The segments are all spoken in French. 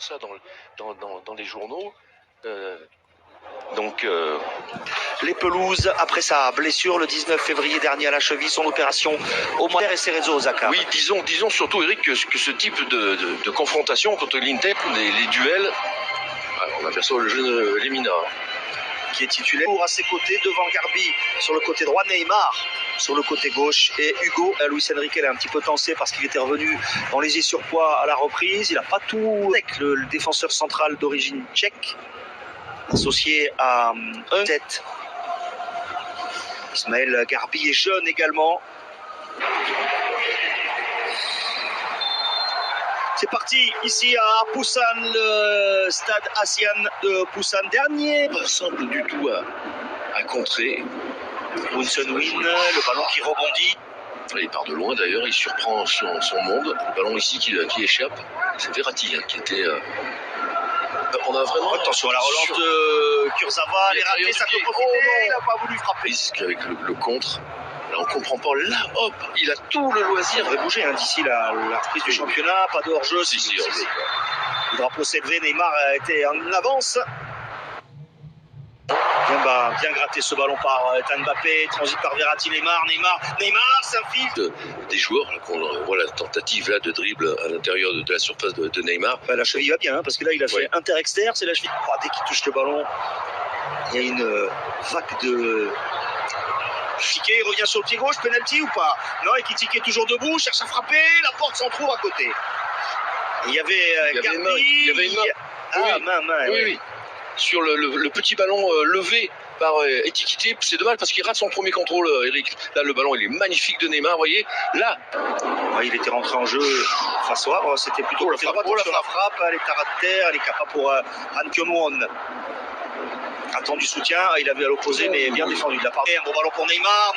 ça dans les journaux. Les pelouses, après sa blessure le 19 février dernier à la cheville, son opération au mois de Cerezo Osaka. Oui, disons surtout, Eric, que ce type de confrontation contre l'Inter, les duels, on aperçoit le jeune Lemina. Qui est titulaire à ses côtés, devant Garbi sur le côté droit, Neymar sur le côté gauche et Hugo. Luis Enrique l'a un petit peu tensé parce qu'il était revenu en léger surpoids à la reprise. Il n'a pas tout avec le défenseur central d'origine tchèque, associé à un tête. Ismaël Garbi est jeune également. C'est parti ici à Busan, le stade Asian de Busan. Dernier. Pas simple du tout à contrer. Wilson Win, le ballon qui rebondit. Il part de loin d'ailleurs, il surprend son monde. Le ballon ici qui échappe, c'est Verratti qui était... on a vraiment... Attention à la relance de Kurzawa, elle est ratée, ça peut profiter, il n'a pas voulu frapper. Risque avec le contre. Là, on comprend pas. Là, hop, il a tout le loisir. Il devrait bouger d'ici la reprise du championnat, pas de hors-jeu. Si, hors-jeu. Le drapeau s'est levé, Neymar était en avance. Bien gratté ce ballon par Mbappé, transit par Verratti, Neymar s'infiltre. Des joueurs, là, qu'on voit la tentative là, de dribble à l'intérieur de la surface de Neymar. La cheville va bien, parce que là il a fait inter-exter, c'est la cheville. Dès qu'il touche le ballon, il y a une vague de... Tiquet revient sur le pied gauche, penalty ou pas? Non, Ekitike toujours debout, cherche à frapper, la porte s'en trouve à côté. Il y avait Garbi. Il y avait une main. Oui. Sur le petit ballon levé par Ekitike, c'est dommage parce qu'il rate son premier contrôle, Eric. Là, le ballon, il est magnifique de Neymar, vous voyez. Là, il était rentré en jeu face au c'était plutôt la frappe. La frappe, elle est à terre, elle est capable pour Han Kyung-won. Attend du soutien, il avait à l'opposé mais bien défendu de la part. Un bon ballon pour Neymar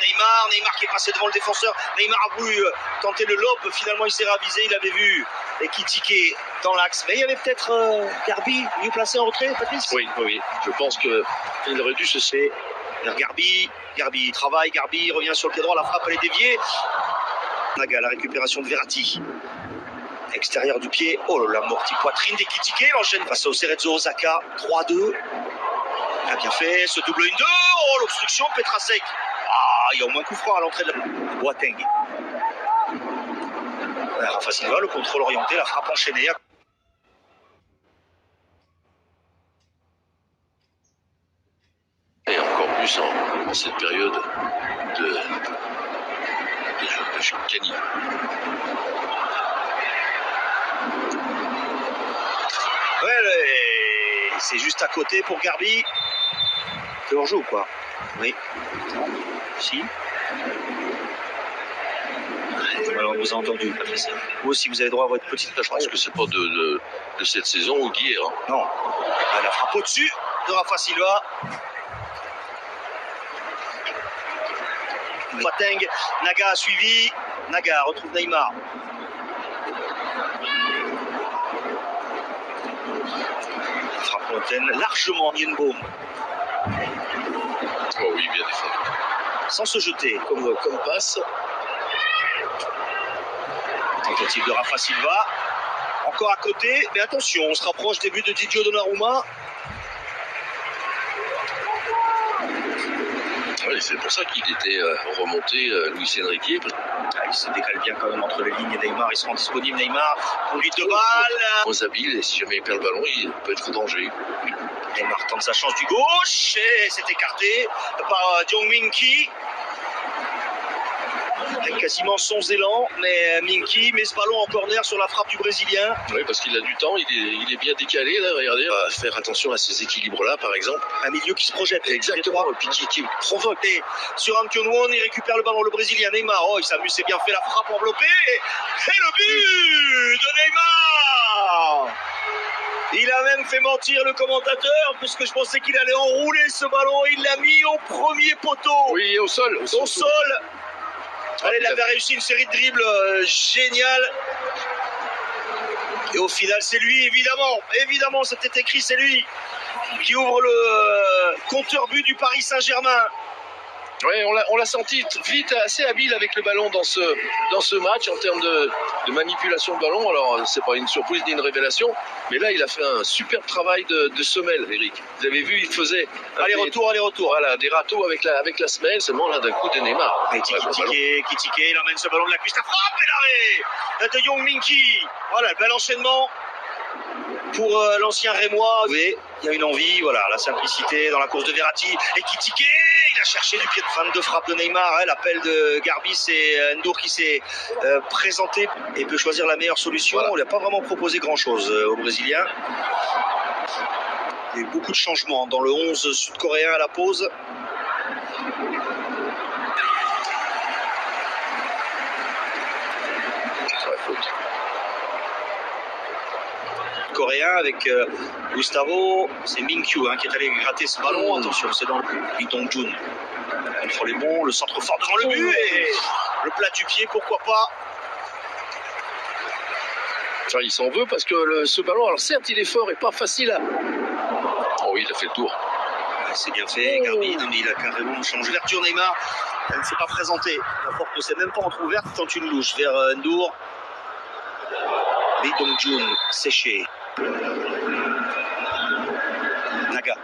qui est passé devant le défenseur. Neymar a voulu tenter le lob, finalement il s'est ravisé, il avait vu Ekitike dans l'axe. Mais il y avait peut-être Garbi mieux placé en retrait, Patrice. Oui, je pense qu'il aurait dû se faire. Garbi travaille, Garbi revient sur le pied droit, la frappe elle est déviée. Naga, la récupération de Verratti. Extérieur du pied, l'amorti poitrine d'Ekitike, il enchaîne face au Cerezo Osaka, 3-2. Il a bien fait ce double 1-2. L'obstruction, Petrasek. Il y a au moins coup franc à l'entrée de la Boateng. Rafa Silva, le contrôle orienté, la frappe enchaînée. Et encore plus en cette période de Cani. C'est juste à côté pour Garbi. C'est hors-jeu ou quoi? Oui. Si. Alors, on vous a entendu, Patrice. Vous aussi, vous avez droit à votre petite... Je pense que c'est pas de cette saison ou d'hier. Non. La frappe au-dessus de Rafa Silva. Boateng, Naga a suivi. Naga retrouve Neymar. Frappe lointaine, largement Nyenbaum. Oui, bien défendu. Sans se jeter. Comme passe. Tentative de Rafa Silva. Encore à côté, mais attention, on se rapproche des buts de Didio Donnarumma. Oui, c'est pour ça qu'il était remonté, Luis Enrique. Il se décale bien quand même entre les lignes. Neymar, ils seront disponibles. Neymar, conduite de balle. Moins habile, et si jamais il perd le ballon, il peut être en danger. Neymar tente sa chance du gauche et c'est écarté par Jong Min-ki. Avec quasiment son élan, mais Min-ki met ce ballon en corner sur la frappe du Brésilien. Oui, parce qu'il a du temps, il est bien décalé, là, regardez. Faire attention à ces équilibres-là, par exemple. Un milieu qui se projette. Exactement, et puis qui provoque. Et sur Han Kyung-won, il récupère le ballon, le Brésilien Neymar. Il s'amuse, c'est bien fait, la frappe enveloppée. Et le but de Neymar! Il a même fait mentir le commentateur, puisque je pensais qu'il allait enrouler ce ballon. Il l'a mis au premier poteau. Oui, au sol. Au sol. Allez, il avait réussi une série de dribbles géniale. Et au final, c'est lui, évidemment, c'était écrit, c'est lui qui ouvre le compteur but du Paris Saint-Germain. Ouais, on l'a senti vite assez habile avec le ballon dans ce match en termes de manipulation de ballon. Alors, c'est pas une surprise ni une révélation, mais là, il a fait un super travail de semelle, Eric. Vous avez vu, il faisait aller-retour. Voilà, des râteaux avec la semelle. Seulement là, d'un coup, de Neymar. Et Kitike, il emmène ce ballon de la cuisse, la frappe et l'arrêt de Young Minky. Voilà, le bel enchaînement pour l'ancien Rémois. Il y a une envie, voilà, la simplicité dans la course de Verratti. Et Kitike, il a cherché du pied de fin de frappe de Neymar. L'appel de Garbis et Ndour qui s'est présenté et peut choisir la meilleure solution. Voilà. On lui a pas vraiment proposé grand-chose aux Brésiliens. Il y a eu beaucoup de changements dans le 11 sud-coréen à la pause. Coréen avec Gustavo, c'est Minkyu qui est allé gratter ce ballon. Attention, c'est dans le Lee Dong-jun. Le contrôle est bon, le centre fort devant le but et le plat du pied, pourquoi pas. Enfin, il s'en veut parce que ce ballon, alors certes, il est fort et pas facile à... Oh oui, il a fait le tour. C'est bien fait, Garbi, il a carrément changé l'ouverture. Neymar, elle ne s'est pas présentée. La porte ne s'est même pas entrouverte quand une louche vers Ndour. Lee Dong-jun, séché. Naga.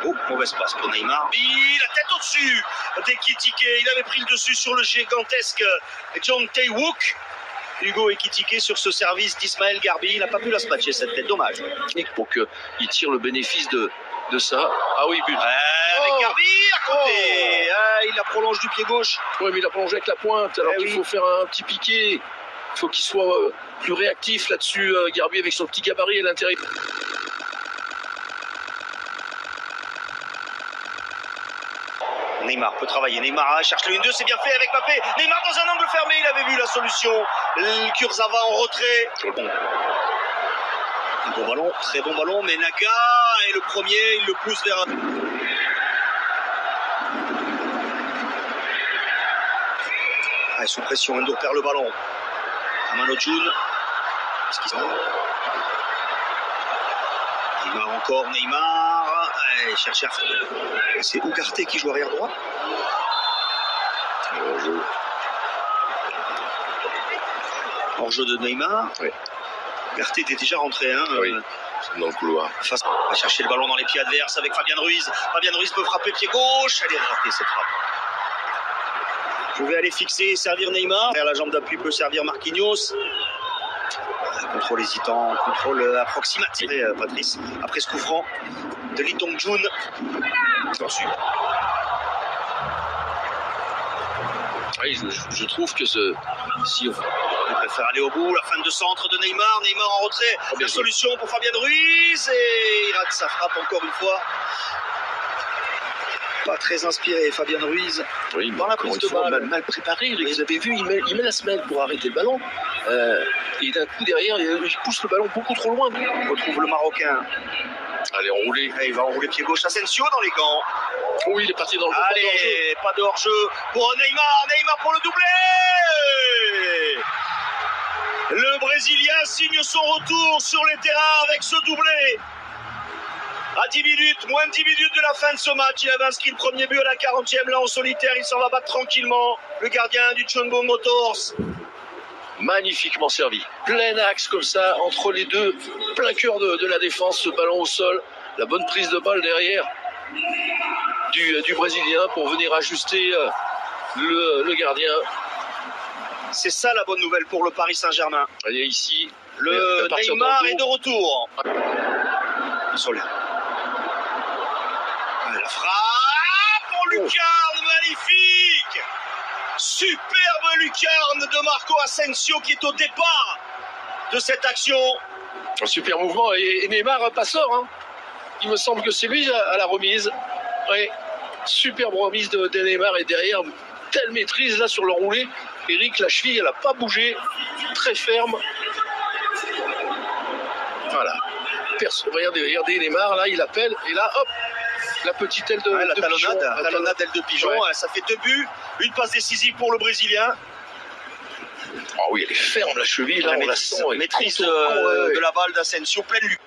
Oh, mauvaise passe pour Neymar. La tête au-dessus d'Ekitike. Il avait pris le dessus sur le gigantesque John Tae-wook. Hugo Ekitike sur ce service d'Ismaël Garbi. Il n'a pas pu la spatcher cette tête. Dommage. Pour qu'il tire le bénéfice de ça. Ah oui, but. Avec Garbi à côté. Il la prolonge du pied gauche. Oui, mais il a prolongé avec la pointe. Alors qu'il faut faire un petit piqué. Il faut qu'il soit plus réactif là-dessus, Garbi, avec son petit gabarit à l'intérieur. Neymar peut travailler. Neymar cherche le 1-2, c'est bien fait avec Mbappé. Neymar dans un angle fermé, il avait vu la solution. Le Kurzawa en retrait. Un bon ballon, très bon ballon, mais Naga est le premier, il le pousse vers... sous pression, Ndour perd le ballon. Amanojun. Qu'est-ce qui se passe? Neymar encore, Neymar. Allez, chercher à faire. C'est Ugarte qui joue arrière droit. Hors-jeu de Neymar. Oui. Ugarte était déjà rentré. Oui, dans le couloir. On va chercher le ballon dans les pieds adverses avec Fabien Ruiz. Fabien Ruiz peut frapper pied gauche. Elle est ratée cette frappe. Vous pouvez aller fixer et servir Neymar. La jambe d'appui peut servir Marquinhos. Contrôle hésitant, contrôle approximatif. Patrice, après ce coup franc de Lee Dong-jun. Oui, je trouve que si on préfère aller au bout, la fin de centre de Neymar. Neymar en retrait. La solution pour Fabien Ruiz. Et il rate sa frappe encore une fois. Pas très inspiré, Fabien Ruiz. Oui, dans la prise de balle, mal préparé. Vous avez vu, il met la semelle pour arrêter le ballon. Et d'un coup derrière, il pousse le ballon beaucoup trop loin. On retrouve le Marocain. Allez, enrouler. Il va enrouler pied gauche. Asensio dans les gants. Oui, il est parti dans le jeu. Allez, pas de hors-jeu pour Neymar. Neymar pour le doublé. Le Brésilien signe son retour sur les terrains avec ce doublé. À 10 minutes, moins de 10 minutes de la fin de ce match, il avait inscrit le premier but à la 40e. Là en solitaire, il s'en va battre tranquillement. Le gardien du Chunbo Motors. Magnifiquement servi. Plein axe comme ça, entre les deux. Plein cœur de la défense, ce ballon au sol. La bonne prise de balle derrière du Brésilien pour venir ajuster le gardien. C'est ça la bonne nouvelle pour le Paris Saint-Germain. Voyez ici, le Neymar est de retour. Soler. La frappe pour Lucarne, magnifique. Superbe lucarne de Marco Asensio qui est au départ de cette action. Un super mouvement et Neymar pas sort. Il me semble que c'est lui à la remise. Oui, superbe remise de Neymar et derrière, telle maîtrise là sur le roulé. Eric, la cheville, elle n'a pas bougé. Très ferme. Voilà. Regardez Neymar, là, il appelle. Et là, hop, la petite aile de pigeon. La talonnade d'aile de pigeon. Ouais. Ça fait 2 buts. Une passe décisive pour le Brésilien. Ah oui, elle est ferme, la cheville. Là, on la sent. Maîtrise de la balle d'Asensio, pleine lutte.